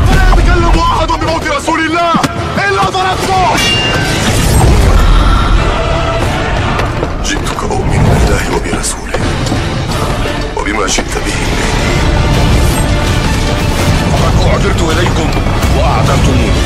فلا يتكلم أحد بموت رسول الله إلا ضربته. جئتك أؤمن بالله وبرسوله وبما شئت به. فقد أعذرت إليكم وأعذرتموني.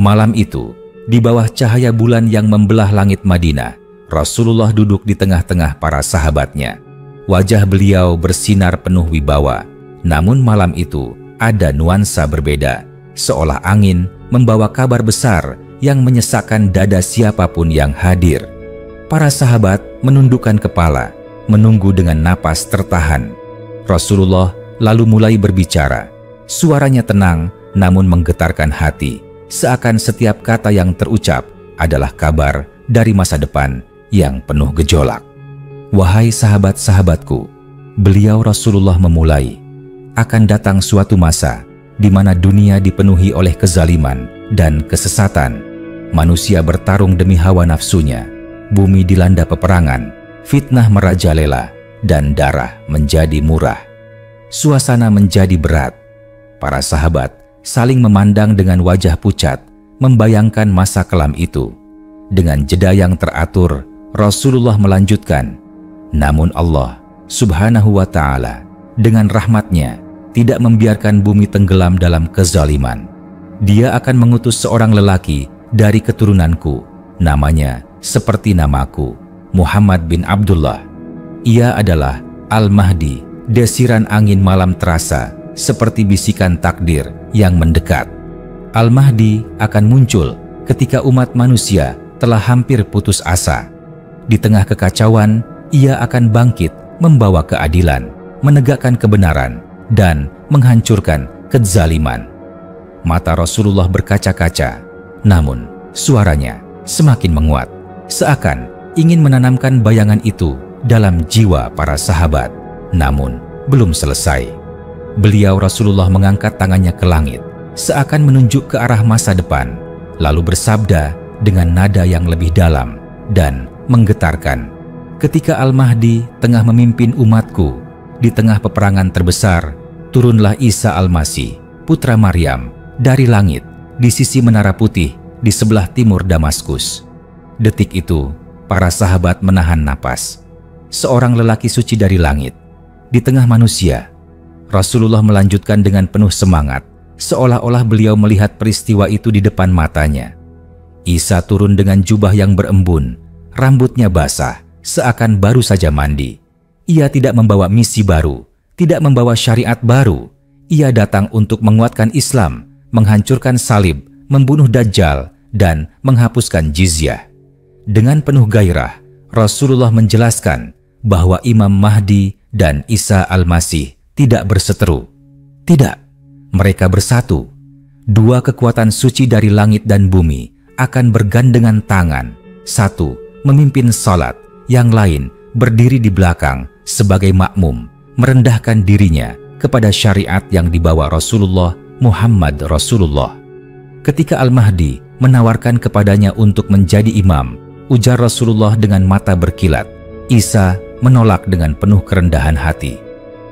Malam itu, di bawah cahaya bulan yang membelah langit Madinah, Rasulullah duduk di tengah-tengah para sahabatnya. Wajah beliau bersinar penuh wibawa. Namun malam itu ada nuansa berbeda, seolah angin membawa kabar besar yang menyesakkan dada siapapun yang hadir. Para sahabat menundukkan kepala, menunggu dengan napas tertahan. Rasulullah lalu mulai berbicara. Suaranya tenang namun menggetarkan hati. Seakan setiap kata yang terucap adalah kabar dari masa depan yang penuh gejolak. Wahai sahabat-sahabatku, beliau Rasulullah memulai, akan datang suatu masa di mana dunia dipenuhi oleh kezaliman dan kesesatan. Manusia bertarung demi hawa nafsunya, bumi dilanda peperangan, fitnah merajalela, dan darah menjadi murah. Suasana menjadi berat. Para sahabat saling memandang dengan wajah pucat, membayangkan masa kelam itu. Dengan jeda yang teratur, Rasulullah melanjutkan, namun Allah Subhanahu wa Ta'ala dengan rahmatnya tidak membiarkan bumi tenggelam dalam kezaliman. Dia akan mengutus seorang lelaki dari keturunanku, namanya seperti namaku, Muhammad bin Abdullah. Ia adalah Al-Mahdi. Desiran angin malam terasa seperti bisikan takdir yang mendekat. Al-Mahdi akan muncul ketika umat manusia telah hampir putus asa. Di tengah kekacauan, ia akan bangkit membawa keadilan, menegakkan kebenaran, dan menghancurkan kezaliman. Mata Rasulullah berkaca-kaca, namun suaranya semakin menguat, seakan ingin menanamkan bayangan itu dalam jiwa para sahabat. Namun belum selesai. Beliau Rasulullah mengangkat tangannya ke langit, seakan menunjuk ke arah masa depan, lalu bersabda dengan nada yang lebih dalam dan menggetarkan. Ketika Al-Mahdi tengah memimpin umatku, di tengah peperangan terbesar, turunlah Isa Al-Masih, putra Maryam, dari langit, di sisi menara putih, di sebelah timur Damaskus. Detik itu, para sahabat menahan napas. Seorang lelaki suci dari langit, di tengah manusia. Rasulullah melanjutkan dengan penuh semangat, seolah-olah beliau melihat peristiwa itu di depan matanya. Isa turun dengan jubah yang berembun, rambutnya basah, seakan baru saja mandi. Ia tidak membawa misi baru, tidak membawa syariat baru. Ia datang untuk menguatkan Islam, menghancurkan salib, membunuh Dajjal, dan menghapuskan jizyah. Dengan penuh gairah, Rasulullah menjelaskan bahwa Imam Mahdi dan Isa Al-Masih tidak berseteru. Tidak, mereka bersatu. Dua kekuatan suci dari langit dan bumi akan bergandengan tangan. Satu memimpin salat, yang lain berdiri di belakang sebagai makmum, merendahkan dirinya kepada syariat yang dibawa Rasulullah Muhammad Rasulullah. Ketika Al-Mahdi menawarkan kepadanya untuk menjadi imam, ujar Rasulullah dengan mata berkilat. Isa menolak dengan penuh kerendahan hati.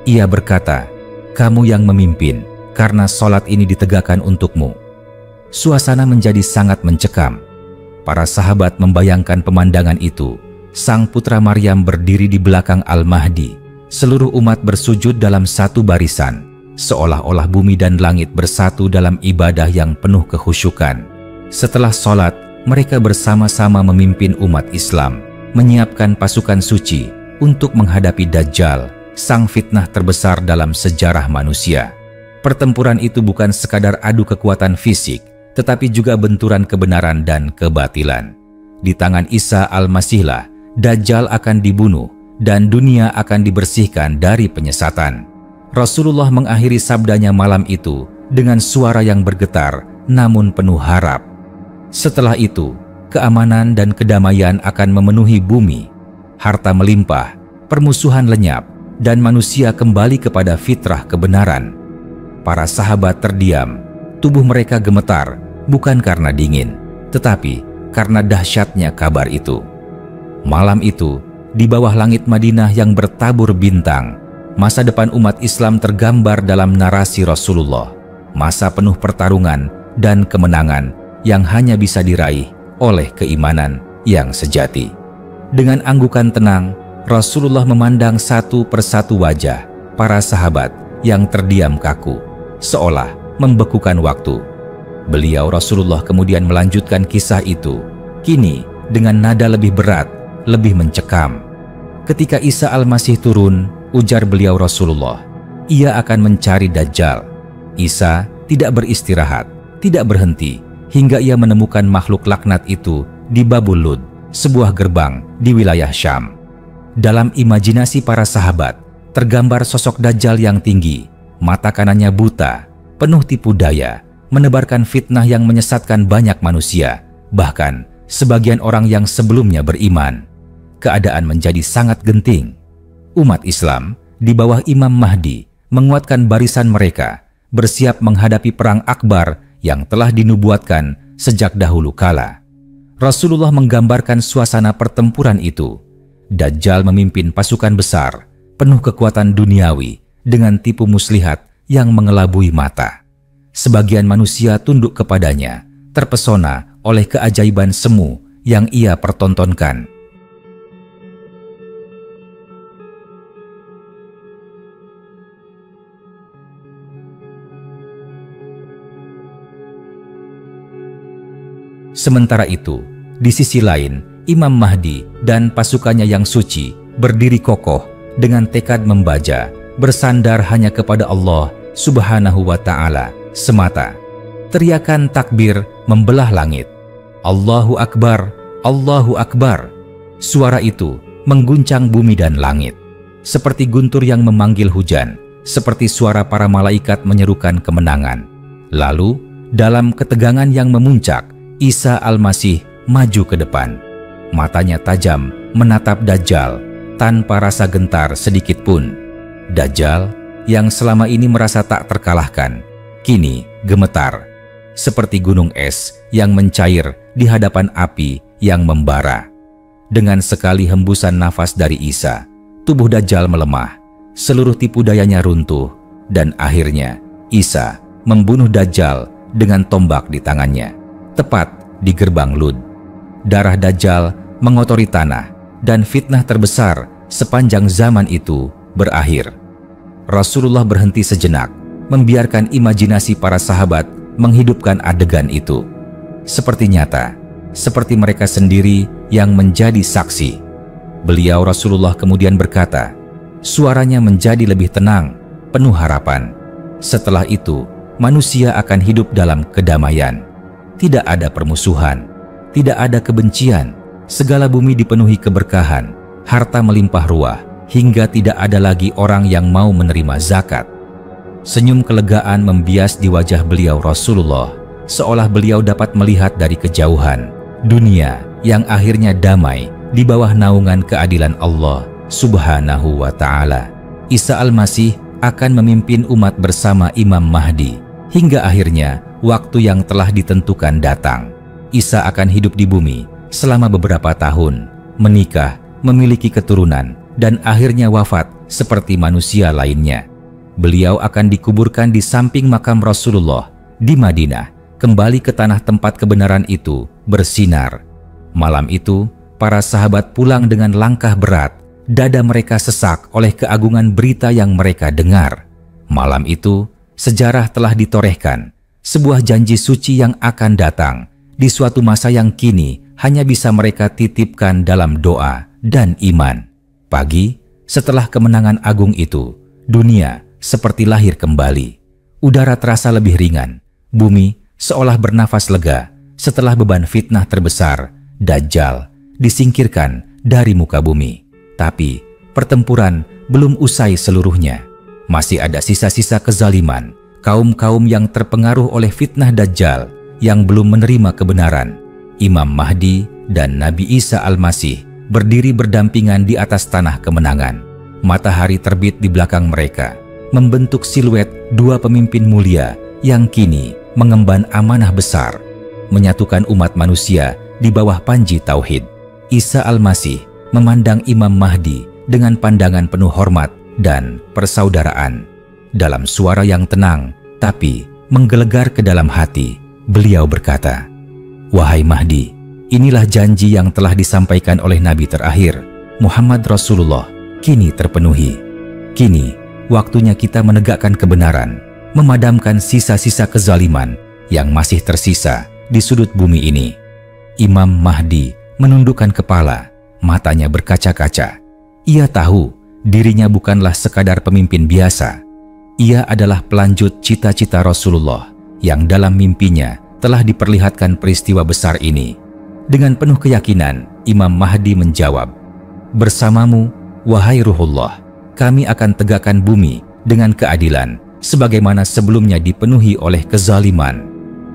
Ia berkata, "Kamu yang memimpin, karena salat ini ditegakkan untukmu." Suasana menjadi sangat mencekam. Para sahabat membayangkan pemandangan itu. Sang putra Maryam berdiri di belakang Al-Mahdi. Seluruh umat bersujud dalam satu barisan, seolah-olah bumi dan langit bersatu dalam ibadah yang penuh kehusyukan. Setelah salat, mereka bersama-sama memimpin umat Islam, menyiapkan pasukan suci untuk menghadapi Dajjal, sang fitnah terbesar dalam sejarah manusia. Pertempuran itu bukan sekadar adu kekuatan fisik, tetapi juga benturan kebenaran dan kebatilan. Di tangan Isa Al-Masihlah, Dajjal akan dibunuh dan dunia akan dibersihkan dari penyesatan. Rasulullah mengakhiri sabdanya malam itu dengan suara yang bergetar namun penuh harap. Setelah itu, keamanan dan kedamaian akan memenuhi bumi. Harta melimpah, permusuhan lenyap, dan manusia kembali kepada fitrah kebenaran. Para sahabat terdiam, tubuh mereka gemetar, bukan karena dingin, tetapi karena dahsyatnya kabar itu. Malam itu, di bawah langit Madinah yang bertabur bintang, masa depan umat Islam tergambar dalam narasi Rasulullah. Masa penuh pertarungan dan kemenangan yang hanya bisa diraih oleh keimanan yang sejati. Dengan anggukan tenang, Rasulullah memandang satu persatu wajah para sahabat yang terdiam kaku, seolah membekukan waktu. Beliau Rasulullah kemudian melanjutkan kisah itu, kini dengan nada lebih berat, lebih mencekam. Ketika Isa Al-Masih turun, ujar beliau Rasulullah, ia akan mencari Dajjal. Isa tidak beristirahat, tidak berhenti, hingga ia menemukan makhluk laknat itu di Babul Lud, sebuah gerbang di wilayah Syam. Dalam imajinasi para sahabat, tergambar sosok Dajjal yang tinggi, mata kanannya buta, penuh tipu daya, menebarkan fitnah yang menyesatkan banyak manusia, bahkan sebagian orang yang sebelumnya beriman. Keadaan menjadi sangat genting. Umat Islam di bawah Imam Mahdi menguatkan barisan mereka, bersiap menghadapi perang akbar yang telah dinubuatkan sejak dahulu kala. Rasulullah menggambarkan suasana pertempuran itu. Dajjal memimpin pasukan besar, penuh kekuatan duniawi, dengan tipu muslihat yang mengelabui mata. Sebagian manusia tunduk kepadanya, terpesona oleh keajaiban semu yang ia pertontonkan. Sementara itu, di sisi lain, Imam Mahdi dan pasukannya yang suci berdiri kokoh dengan tekad membaja, bersandar hanya kepada Allah Subhanahu wa Ta'ala semata. Teriakan takbir membelah langit. Allahu Akbar, Allahu Akbar. Suara itu mengguncang bumi dan langit, seperti guntur yang memanggil hujan, seperti suara para malaikat menyerukan kemenangan. Lalu, dalam ketegangan yang memuncak, Isa Al-Masih maju ke depan. Matanya tajam menatap Dajjal tanpa rasa gentar sedikit pun. Dajjal yang selama ini merasa tak terkalahkan, kini gemetar, seperti gunung es yang mencair di hadapan api yang membara. Dengan sekali hembusan nafas dari Isa, tubuh Dajjal melemah, seluruh tipu dayanya runtuh, dan akhirnya Isa membunuh Dajjal dengan tombak di tangannya, tepat di gerbang Lud. Darah Dajjal mengotori tanah, dan fitnah terbesar sepanjang zaman itu berakhir. Rasulullah berhenti sejenak, membiarkan imajinasi para sahabat menghidupkan adegan itu. Seperti nyata, seperti mereka sendiri yang menjadi saksi. Beliau Rasulullah kemudian berkata, suaranya menjadi lebih tenang, penuh harapan. Setelah itu, manusia akan hidup dalam kedamaian. Tidak ada permusuhan, tidak ada kebencian, segala bumi dipenuhi keberkahan, harta melimpah ruah, hingga tidak ada lagi orang yang mau menerima zakat. Senyum kelegaan membias di wajah beliau Rasulullah, seolah beliau dapat melihat dari kejauhan dunia yang akhirnya damai di bawah naungan keadilan Allah Subhanahu wa Ta'ala. Isa Al-Masih akan memimpin umat bersama Imam Mahdi hingga akhirnya waktu yang telah ditentukan datang. Isa akan hidup di bumi selama beberapa tahun, menikah, memiliki keturunan, dan akhirnya wafat seperti manusia lainnya. Beliau akan dikuburkan di samping makam Rasulullah di Madinah, kembali ke tanah tempat kebenaran itu bersinar. Malam itu, para sahabat pulang dengan langkah berat, dada mereka sesak oleh keagungan berita yang mereka dengar. Malam itu, sejarah telah ditorehkan, sebuah janji suci yang akan datang di suatu masa yang kini hanya bisa mereka titipkan dalam doa dan iman. Pagi, setelah kemenangan agung itu, dunia seperti lahir kembali. Udara terasa lebih ringan, bumi seolah bernafas lega setelah beban fitnah terbesar, Dajjal, disingkirkan dari muka bumi. Tapi pertempuran belum usai seluruhnya. Masih ada sisa-sisa kezaliman, kaum-kaum yang terpengaruh oleh fitnah Dajjal yang belum menerima kebenaran. Imam Mahdi dan Nabi Isa Al-Masih berdiri berdampingan di atas tanah kemenangan. Matahari terbit di belakang mereka, membentuk siluet dua pemimpin mulia yang kini mengemban amanah besar, menyatukan umat manusia di bawah panji tauhid. Isa Al-Masih memandang Imam Mahdi dengan pandangan penuh hormat dan persaudaraan. Dalam suara yang tenang tapi menggelegar ke dalam hati, beliau berkata, "Wahai Mahdi, inilah janji yang telah disampaikan oleh Nabi terakhir, Muhammad Rasulullah, kini terpenuhi. Kini waktunya kita menegakkan kebenaran, memadamkan sisa-sisa kezaliman yang masih tersisa di sudut bumi ini." Imam Mahdi menundukkan kepala, matanya berkaca-kaca. Ia tahu dirinya bukanlah sekadar pemimpin biasa. Ia adalah pelanjut cita-cita Rasulullah yang dalam mimpinya telah diperlihatkan peristiwa besar ini. Dengan penuh keyakinan, Imam Mahdi menjawab, "Bersamamu, wahai Ruhullah, kami akan tegakkan bumi dengan keadilan sebagaimana sebelumnya dipenuhi oleh kezaliman."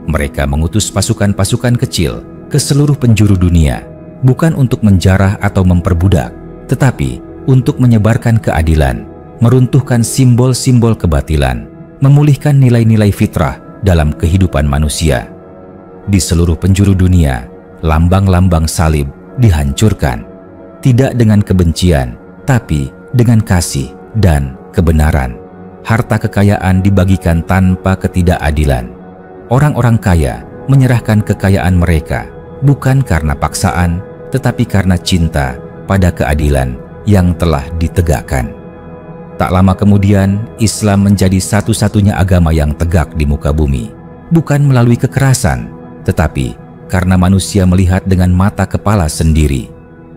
Mereka mengutus pasukan-pasukan kecil ke seluruh penjuru dunia, bukan untuk menjarah atau memperbudak, tetapi untuk menyebarkan keadilan, meruntuhkan simbol-simbol kebatilan, memulihkan nilai-nilai fitrah dalam kehidupan manusia. Di seluruh penjuru dunia, lambang-lambang salib dihancurkan, tidak dengan kebencian, tapi dengan kasih dan kebenaran. Harta kekayaan dibagikan tanpa ketidakadilan. Orang-orang kaya menyerahkan kekayaan mereka bukan karena paksaan, tetapi karena cinta pada keadilan yang telah ditegakkan. Tak lama kemudian, Islam menjadi satu-satunya agama yang tegak di muka bumi, bukan melalui kekerasan, tetapi karena manusia melihat dengan mata kepala sendiri.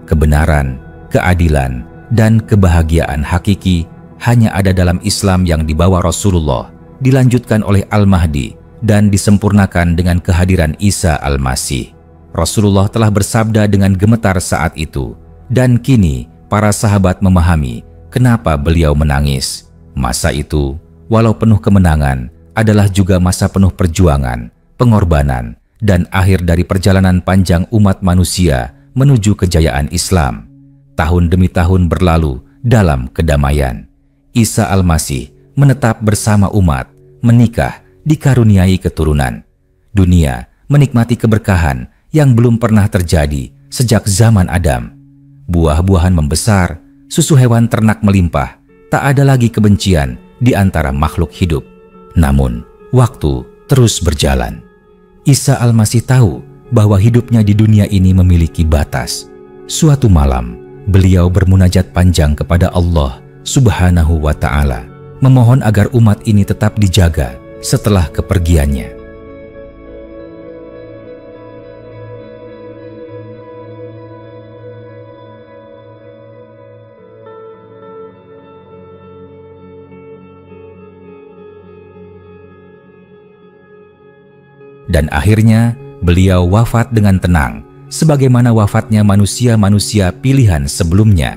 Kebenaran, keadilan, dan kebahagiaan hakiki hanya ada dalam Islam yang dibawa Rasulullah, dilanjutkan oleh Al-Mahdi, dan disempurnakan dengan kehadiran Isa Al-Masih. Rasulullah telah bersabda dengan gemetar saat itu, dan kini para sahabat memahami kenapa beliau menangis. Masa itu, walau penuh kemenangan, adalah juga masa penuh perjuangan, pengorbanan, dan akhir dari perjalanan panjang umat manusia menuju kejayaan Islam. Tahun demi tahun berlalu dalam kedamaian. Isa Al-Masih menetap bersama umat, menikah, dikaruniai keturunan. Dunia menikmati keberkahan yang belum pernah terjadi sejak zaman Adam. Buah-buahan membesar, susu hewan ternak melimpah, tak ada lagi kebencian di antara makhluk hidup. Namun, waktu terus berjalan. Isa Al-Masih tahu bahwa hidupnya di dunia ini memiliki batas. Suatu malam, beliau bermunajat panjang kepada Allah Subhanahu wa Ta'ala, memohon agar umat ini tetap dijaga setelah kepergiannya. Dan akhirnya beliau wafat dengan tenang, sebagaimana wafatnya manusia-manusia pilihan sebelumnya.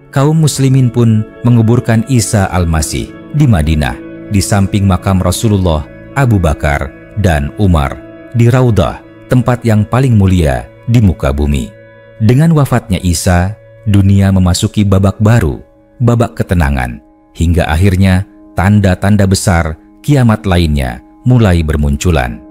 Kaum muslimin pun menguburkan Isa Al-Masih di Madinah, di samping makam Rasulullah, Abu Bakar, dan Umar, di Raudah, tempat yang paling mulia di muka bumi. Dengan wafatnya Isa, dunia memasuki babak baru, babak ketenangan, hingga akhirnya tanda-tanda besar kiamat lainnya mulai bermunculan.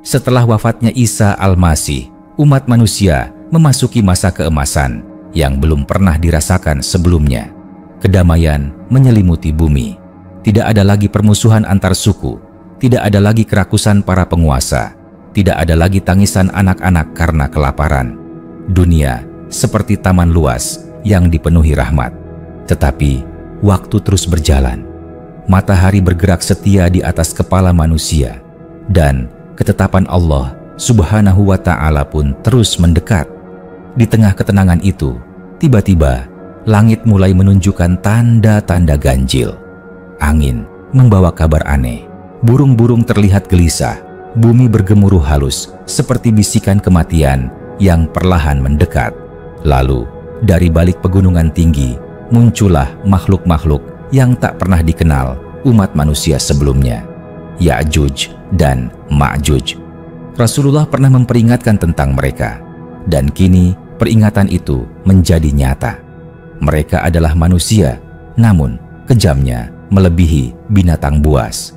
Setelah wafatnya Isa Al-Masih, umat manusia memasuki masa keemasan yang belum pernah dirasakan sebelumnya. Kedamaian menyelimuti bumi. Tidak ada lagi permusuhan antar suku, tidak ada lagi kerakusan para penguasa, tidak ada lagi tangisan anak-anak karena kelaparan. Dunia seperti taman luas yang dipenuhi rahmat. Tetapi waktu terus berjalan. Matahari bergerak setia di atas kepala manusia, dan ketetapan Allah Subhanahu wa Ta'ala pun terus mendekat. Di tengah ketenangan itu, tiba-tiba langit mulai menunjukkan tanda-tanda ganjil. Angin membawa kabar aneh, burung-burung terlihat gelisah, bumi bergemuruh halus seperti bisikan kematian yang perlahan mendekat. Lalu, dari balik pegunungan tinggi, muncullah makhluk-makhluk yang tak pernah dikenal umat manusia sebelumnya, Ya'juj dan Ma'juj. Rasulullah pernah memperingatkan tentang mereka, dan kini peringatan itu menjadi nyata. Mereka adalah manusia, namun kejamnya melebihi binatang buas.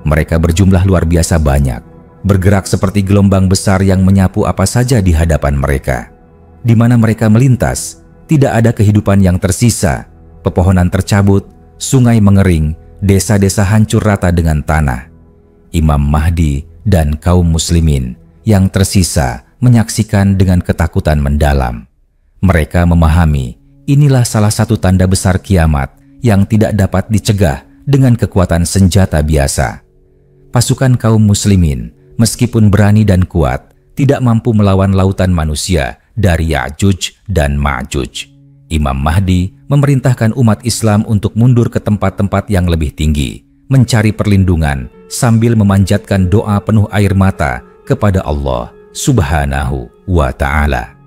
Mereka berjumlah luar biasa banyak, bergerak seperti gelombang besar yang menyapu apa saja di hadapan mereka. Di mana mereka melintas, tidak ada kehidupan yang tersisa. Pepohonan tercabut, sungai mengering, desa-desa hancur rata dengan tanah. Imam Mahdi dan kaum muslimin yang tersisa menyaksikan dengan ketakutan mendalam. Mereka memahami inilah salah satu tanda besar kiamat yang tidak dapat dicegah dengan kekuatan senjata biasa. Pasukan kaum muslimin, meskipun berani dan kuat, tidak mampu melawan lautan manusia dari Ya'juj dan Ma'juj. Imam Mahdi memerintahkan umat Islam untuk mundur ke tempat-tempat yang lebih tinggi, mencari perlindungan sambil memanjatkan doa penuh air mata kepada Allah Subhanahu wa Ta'ala.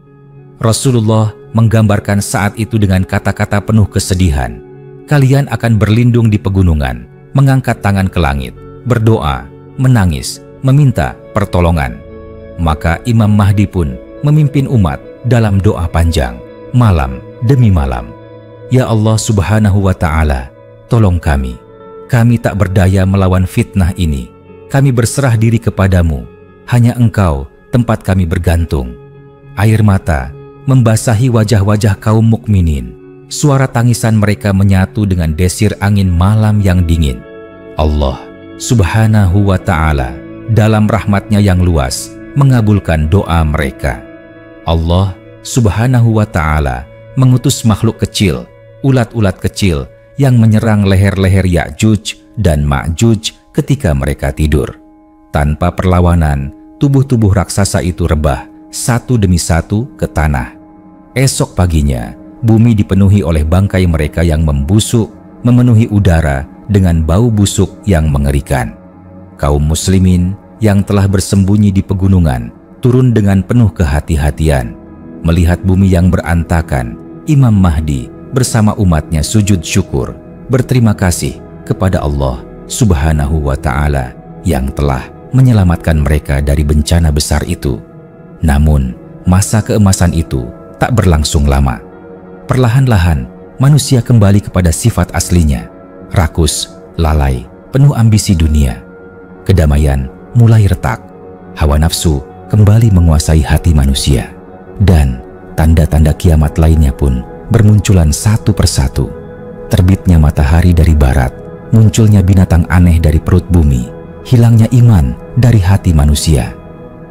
Rasulullah menggambarkan saat itu dengan kata-kata penuh kesedihan. Kalian akan berlindung di pegunungan, mengangkat tangan ke langit, berdoa, menangis, meminta pertolongan. Maka Imam Mahdi pun memimpin umat dalam doa panjang, malam demi malam. Ya Allah Subhanahu wa Ta'ala, tolong kami. Kami tak berdaya melawan fitnah ini. Kami berserah diri kepadamu. Hanya Engkau tempat kami bergantung. Air mata membasahi wajah-wajah kaum mukminin. Suara tangisan mereka menyatu dengan desir angin malam yang dingin. Allah Subhanahu wa Ta'ala dalam rahmatnya yang luas mengabulkan doa mereka. Allah Subhanahu wa Ta'ala mengutus makhluk kecil, ulat-ulat kecil yang menyerang leher-leher Ya'juj dan Ma'juj ketika mereka tidur. Tanpa perlawanan, tubuh-tubuh raksasa itu rebah satu demi satu ke tanah. Esok paginya, bumi dipenuhi oleh bangkai mereka yang membusuk, memenuhi udara dengan bau busuk yang mengerikan. Kaum muslimin yang telah bersembunyi di pegunungan turun dengan penuh kehati-hatian. Melihat bumi yang berantakan, Imam Mahdi bersama umatnya sujud syukur, berterima kasih kepada Allah Subhanahu wa Ta'ala yang telah menyelamatkan mereka dari bencana besar itu. Namun, masa keemasan itu tak berlangsung lama. Perlahan-lahan, manusia kembali kepada sifat aslinya, rakus, lalai, penuh ambisi dunia. Kedamaian mulai retak, hawa nafsu kembali menguasai hati manusia, dan tanda-tanda kiamat lainnya pun bermunculan satu persatu. Terbitnya matahari dari barat, munculnya binatang aneh dari perut bumi, hilangnya iman dari hati manusia,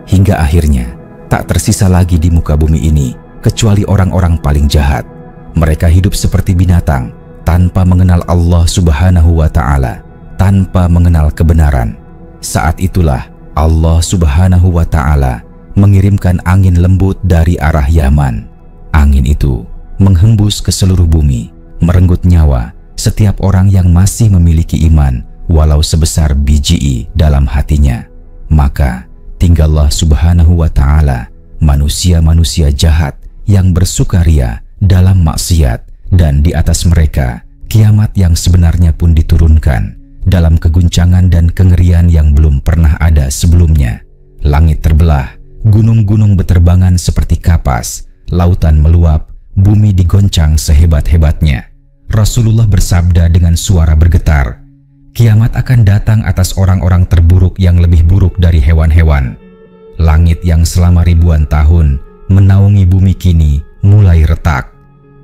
hingga akhirnya tak tersisa lagi di muka bumi ini kecuali orang-orang paling jahat. Mereka hidup seperti binatang, tanpa mengenal Allah Subhanahu wa Ta'ala, tanpa mengenal kebenaran. Saat itulah Allah Subhanahu wa Ta'ala mengirimkan angin lembut dari arah Yaman. Angin itu menghembus ke seluruh bumi, merenggut nyawa setiap orang yang masih memiliki iman walau sebesar biji dalam hatinya. Maka tinggallah Subhanahu wa Ta'ala manusia-manusia jahat yang bersukaria dalam maksiat, dan di atas mereka kiamat yang sebenarnya pun diturunkan dalam keguncangan dan kengerian yang belum pernah ada sebelumnya. Langit terbelah, gunung-gunung beterbangan seperti kapas, lautan meluap, bumi digoncang sehebat-hebatnya. Rasulullah bersabda dengan suara bergetar, kiamat akan datang atas orang-orang terburuk yang lebih buruk dari hewan-hewan. Langit yang selama ribuan tahun menaungi bumi kini mulai retak.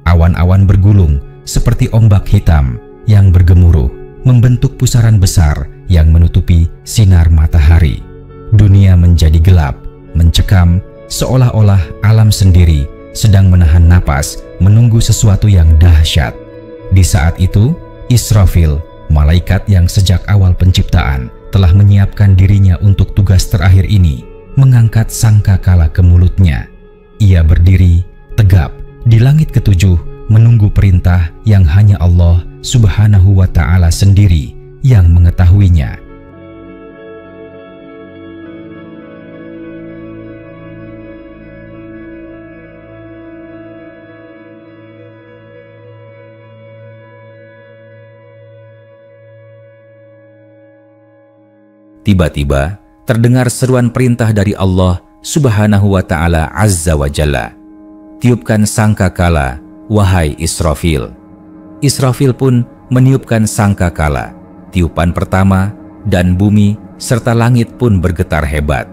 Awan-awan bergulung seperti ombak hitam yang bergemuruh, membentuk pusaran besar yang menutupi sinar matahari. Dunia menjadi gelap, mencekam, seolah-olah alam sendiri sedang menahan napas menunggu sesuatu yang dahsyat. Di saat itu, Israfil, malaikat yang sejak awal penciptaan telah menyiapkan dirinya untuk tugas terakhir ini, mengangkat sangkakala ke mulutnya. Ia berdiri tegap di langit ketujuh menunggu perintah yang hanya Allah Subhanahu wa Ta'ala sendiri yang mengetahuinya. Tiba-tiba terdengar seruan perintah dari Allah Subhanahu wa Ta'ala Azza wa Jalla. Tiupkan sangkakala, wahai Israfil. Israfil pun meniupkan sangkakala. Tiupan pertama, dan bumi serta langit pun bergetar hebat.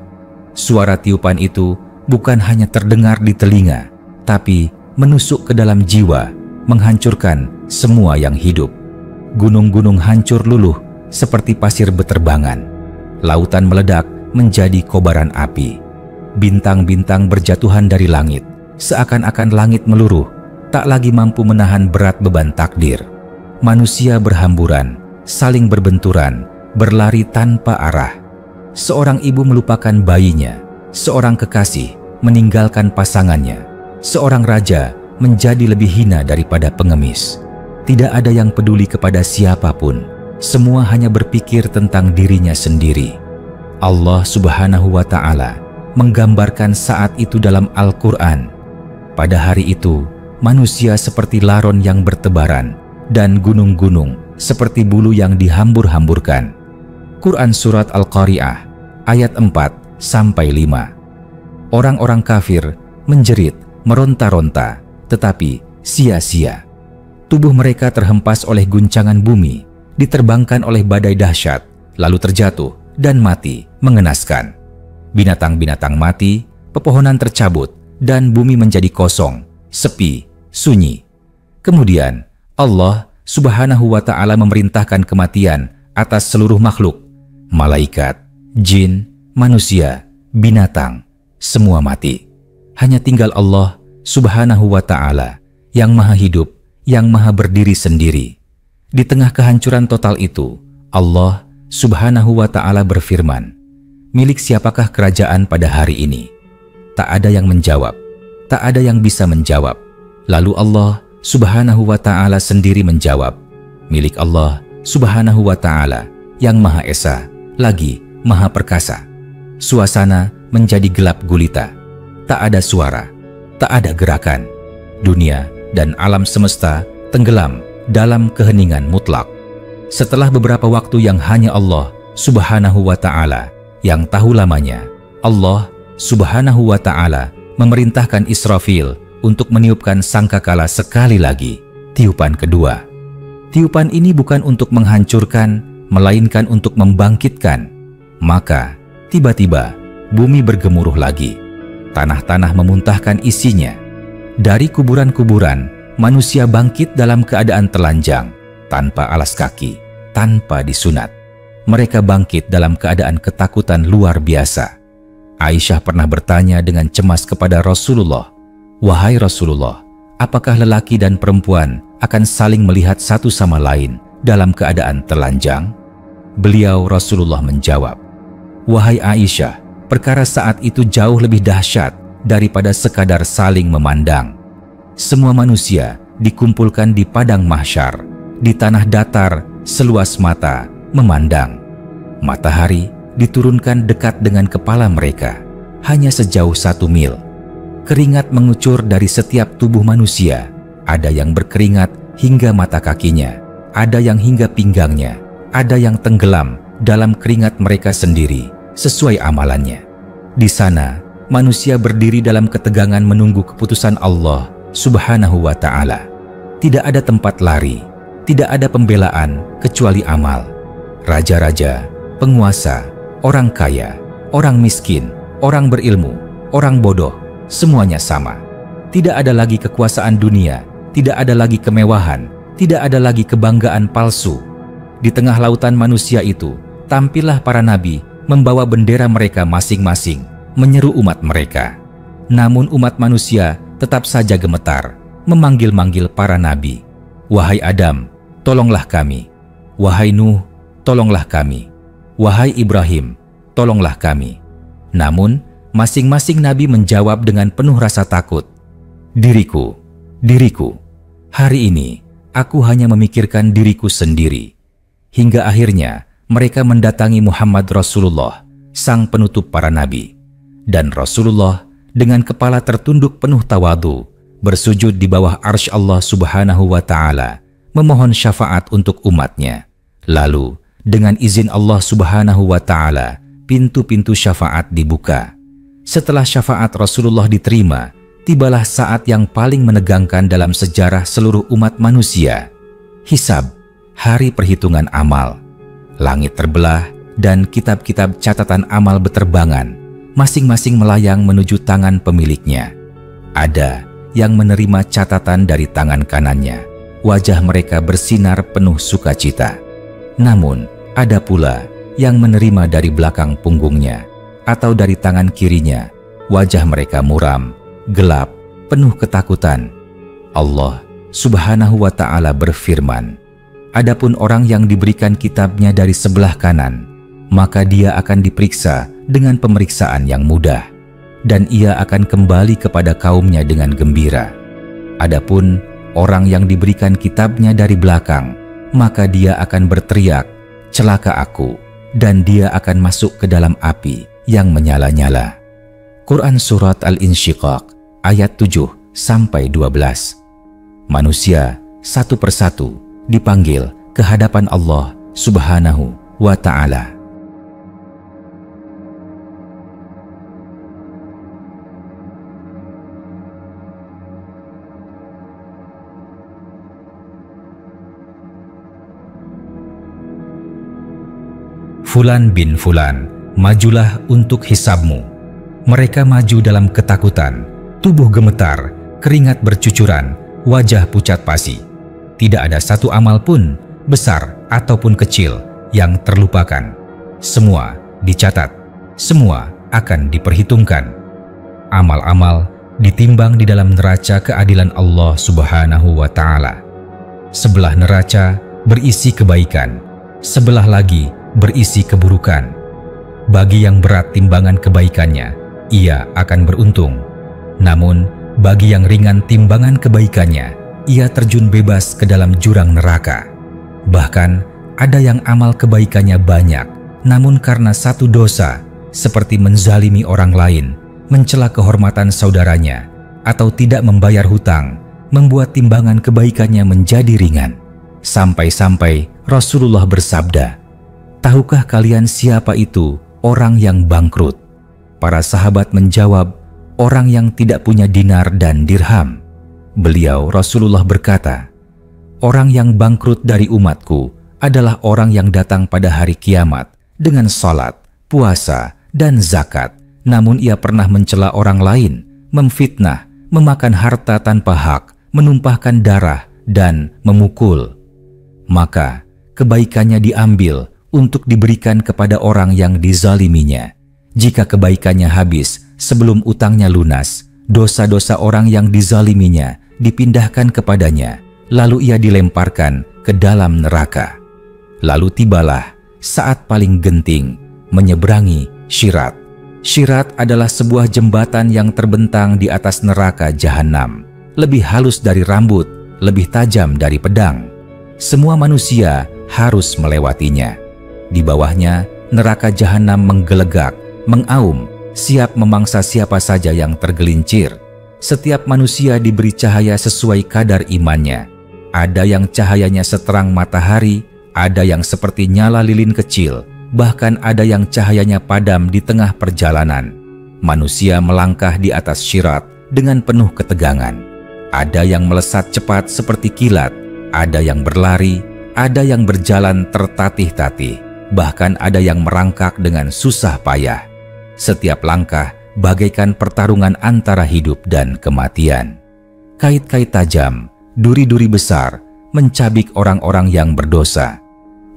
Suara tiupan itu bukan hanya terdengar di telinga, tapi menusuk ke dalam jiwa, menghancurkan semua yang hidup. Gunung-gunung hancur luluh seperti pasir beterbangan. Lautan meledak menjadi kobaran api. Bintang-bintang berjatuhan dari langit, seakan-akan langit meluruh, tak lagi mampu menahan berat beban takdir. Manusia berhamburan, saling berbenturan, berlari tanpa arah. Seorang ibu melupakan bayinya, seorang kekasih meninggalkan pasangannya, seorang raja menjadi lebih hina daripada pengemis. Tidak ada yang peduli kepada siapapun, semua hanya berpikir tentang dirinya sendiri. Allah Subhanahu wa Ta'ala menggambarkan saat itu dalam Al-Quran. Pada hari itu, manusia seperti laron yang bertebaran, dan gunung-gunung seperti bulu yang dihambur-hamburkan. Quran Surat Al-Qari'ah ayat 4-5. Orang-orang kafir menjerit, meronta-ronta, tetapi sia-sia. Tubuh mereka terhempas oleh guncangan bumi, diterbangkan oleh badai dahsyat, lalu terjatuh dan mati mengenaskan. Binatang-binatang mati, pepohonan tercabut, dan bumi menjadi kosong, sepi, sunyi. Kemudian Allah Subhanahu wa Ta'ala memerintahkan kematian atas seluruh makhluk, malaikat, jin, manusia, binatang, semua mati. Hanya tinggal Allah Subhanahu wa Ta'ala yang maha hidup, yang maha berdiri sendiri. Di tengah kehancuran total itu, Allah Subhanahu wa Ta'ala berfirman, "Milik siapakah kerajaan pada hari ini?" Tak ada yang menjawab, tak ada yang bisa menjawab. Lalu Allah Subhanahu wa Ta'ala sendiri menjawab, "Milik Allah Subhanahu wa Ta'ala yang Maha Esa, lagi Maha Perkasa." Suasana menjadi gelap gulita. Tak ada suara, tak ada gerakan. Dunia dan alam semesta tenggelam dalam keheningan mutlak. Setelah beberapa waktu yang hanya Allah Subhanahu wa Ta'ala yang tahu lamanya, Allah Subhanahu wa Ta'ala memerintahkan Israfil untuk meniupkan sangkakala sekali lagi, tiupan kedua. Tiupan ini bukan untuk menghancurkan, melainkan untuk membangkitkan. Maka tiba-tiba bumi bergemuruh lagi. Tanah-tanah memuntahkan isinya. Dari kuburan-kuburan, manusia bangkit dalam keadaan telanjang, tanpa alas kaki, tanpa disunat. Mereka bangkit dalam keadaan ketakutan luar biasa. Aisyah pernah bertanya dengan cemas kepada Rasulullah, "Wahai Rasulullah, apakah lelaki dan perempuan akan saling melihat satu sama lain dalam keadaan telanjang?" Beliau Rasulullah menjawab, "Wahai Aisyah, perkara saat itu jauh lebih dahsyat daripada sekadar saling memandang. Semua manusia dikumpulkan di padang mahsyar, di tanah datar seluas mata memandang. Matahari diturunkan dekat dengan kepala mereka, hanya sejauh 1 mil. Keringat mengucur dari setiap tubuh manusia, ada yang berkeringat hingga mata kakinya, ada yang hingga pinggangnya, ada yang tenggelam dalam keringat mereka sendiri, sesuai amalannya. Di sana, manusia berdiri dalam ketegangan menunggu keputusan Allah Subhanahu wa Ta'ala. Tidak ada tempat lari, tidak ada pembelaan kecuali amal. Raja-raja, penguasa, orang kaya, orang miskin, orang berilmu, orang bodoh, semuanya sama. Tidak ada lagi kekuasaan dunia, tidak ada lagi kemewahan, tidak ada lagi kebanggaan palsu. Di tengah lautan manusia itu, tampillah para nabi membawa bendera mereka masing-masing, menyeru umat mereka. Namun umat manusia tetap saja gemetar, memanggil-manggil para nabi. "Wahai Adam, tolonglah kami. Wahai Nuh, tolonglah kami. Wahai Ibrahim, tolonglah kami." Namun, masing-masing nabi menjawab dengan penuh rasa takut, "Diriku, diriku, hari ini aku hanya memikirkan diriku sendiri." Hingga akhirnya mereka mendatangi Muhammad Rasulullah, sang penutup para nabi. Dan Rasulullah dengan kepala tertunduk penuh tawadu, bersujud di bawah arsy Allah Subhanahu wa Ta'ala, memohon syafaat untuk umatnya. Lalu Dengan izin Allah Subhanahu wa Ta'ala, pintu-pintu syafaat dibuka. Setelah syafaat Rasulullah diterima, tibalah saat yang paling menegangkan dalam sejarah seluruh umat manusia. Hisab, hari perhitungan amal. Langit terbelah dan kitab-kitab catatan amal beterbangan, masing-masing melayang menuju tangan pemiliknya. Ada yang menerima catatan dari tangan kanannya. Wajah mereka bersinar penuh sukacita. Namun, ada pula yang menerima dari belakang punggungnya atau dari tangan kirinya. Wajah mereka muram, gelap, penuh ketakutan. Allah Subhanahu wa Ta'ala berfirman, "Adapun orang yang diberikan kitabnya dari sebelah kanan, maka dia akan diperiksa dengan pemeriksaan yang mudah, dan ia akan kembali kepada kaumnya dengan gembira. Adapun orang yang diberikan kitabnya dari belakang, maka dia akan berteriak, 'Celaka aku,' dan dia akan masuk ke dalam api yang menyala-nyala." Quran Surat Al-Insyiqaq ayat 7-12. Manusia satu persatu dipanggil ke hadapan Allah Subhanahu wa Ta'ala. Fulan bin Fulan, majulah untuk hisabmu. Mereka maju dalam ketakutan, tubuh gemetar, keringat bercucuran, wajah pucat pasi. Tidak ada satu amal pun, besar ataupun kecil, yang terlupakan. Semua dicatat, semua akan diperhitungkan. Amal-amal ditimbang di dalam neraca keadilan Allah Subhanahu wa Ta'ala. Sebelah neraca berisi kebaikan, sebelah lagi berisi keburukan. Bagi yang berat timbangan kebaikannya, ia akan beruntung. Namun, bagi yang ringan timbangan kebaikannya, ia terjun bebas ke dalam jurang neraka. Bahkan, ada yang amal kebaikannya banyak, namun karena satu dosa, seperti menzalimi orang lain, mencela kehormatan saudaranya, atau tidak membayar hutang, membuat timbangan kebaikannya menjadi ringan. Sampai-sampai Rasulullah bersabda, "Tahukah kalian siapa itu orang yang bangkrut?" Para sahabat menjawab, "Orang yang tidak punya dinar dan dirham." Beliau Rasulullah berkata, "Orang yang bangkrut dari umatku adalah orang yang datang pada hari kiamat dengan salat, puasa, dan zakat, namun ia pernah mencela orang lain, memfitnah, memakan harta tanpa hak, menumpahkan darah, dan memukul. Maka kebaikannya diambil untuk diberikan kepada orang yang dizaliminya. Jika kebaikannya habis sebelum utangnya lunas, dosa-dosa orang yang dizaliminya dipindahkan kepadanya, lalu ia dilemparkan ke dalam neraka. Lalu tibalah saat paling genting, menyeberangi Syirat. Syirat adalah sebuah jembatan yang terbentang di atas neraka Jahanam, lebih halus dari rambut, lebih tajam dari pedang. Semua manusia harus melewatinya. Di bawahnya, neraka Jahanam menggelegak, mengaum, siap memangsa siapa saja yang tergelincir. Setiap manusia diberi cahaya sesuai kadar imannya. Ada yang cahayanya seterang matahari, ada yang seperti nyala lilin kecil, bahkan ada yang cahayanya padam di tengah perjalanan. Manusia melangkah di atas Syirat dengan penuh ketegangan. Ada yang melesat cepat seperti kilat, ada yang berlari, ada yang berjalan tertatih-tatih, bahkan ada yang merangkak dengan susah payah. Setiap langkah bagaikan pertarungan antara hidup dan kematian. Kait-kait tajam, duri-duri besar mencabik orang-orang yang berdosa.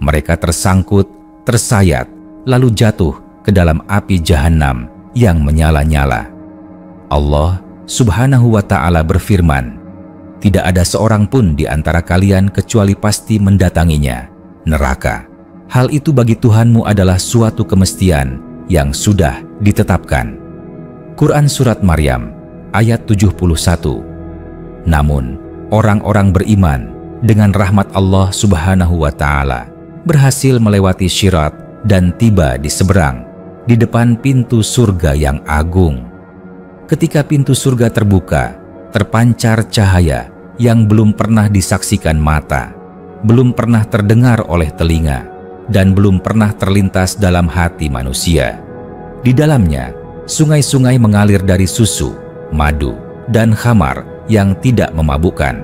Mereka tersangkut, tersayat, lalu jatuh ke dalam api Jahanam yang menyala-nyala. Allah Subhanahu wa Ta'ala berfirman, "Tidak ada seorang pun di antara kalian kecuali pasti mendatanginya, neraka. Hal itu bagi Tuhanmu adalah suatu kemestian yang sudah ditetapkan." Quran Surat Maryam ayat 71. Namun, orang-orang beriman dengan rahmat Allah Subhanahu wa Ta'ala berhasil melewati Syirat dan tiba di seberang, di depan pintu surga yang agung. Ketika pintu surga terbuka, terpancar cahaya yang belum pernah disaksikan mata, belum pernah terdengar oleh telinga, dan belum pernah terlintas dalam hati manusia. Di dalamnya, sungai-sungai mengalir dari susu, madu, dan khamar yang tidak memabukkan.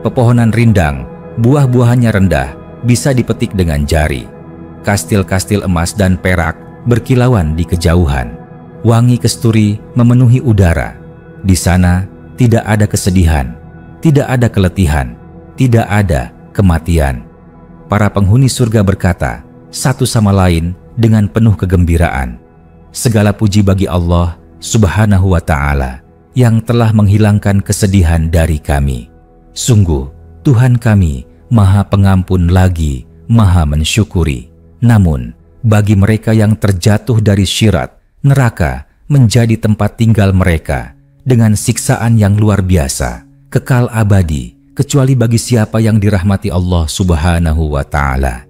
Pepohonan rindang, buah-buahannya rendah, bisa dipetik dengan jari. Kastil-kastil emas dan perak berkilauan di kejauhan. Wangi kesturi memenuhi udara. Di sana tidak ada kesedihan, tidak ada keletihan, tidak ada kematian. Para penghuni surga berkata satu sama lain dengan penuh kegembiraan, "Segala puji bagi Allah Subhanahu wa Ta'ala yang telah menghilangkan kesedihan dari kami. Sungguh Tuhan kami Maha Pengampun lagi Maha Mensyukuri." Namun bagi mereka yang terjatuh dari syirat, neraka menjadi tempat tinggal mereka dengan siksaan yang luar biasa, kekal abadi, kecuali bagi siapa yang dirahmati Allah Subhanahu wa Ta'ala.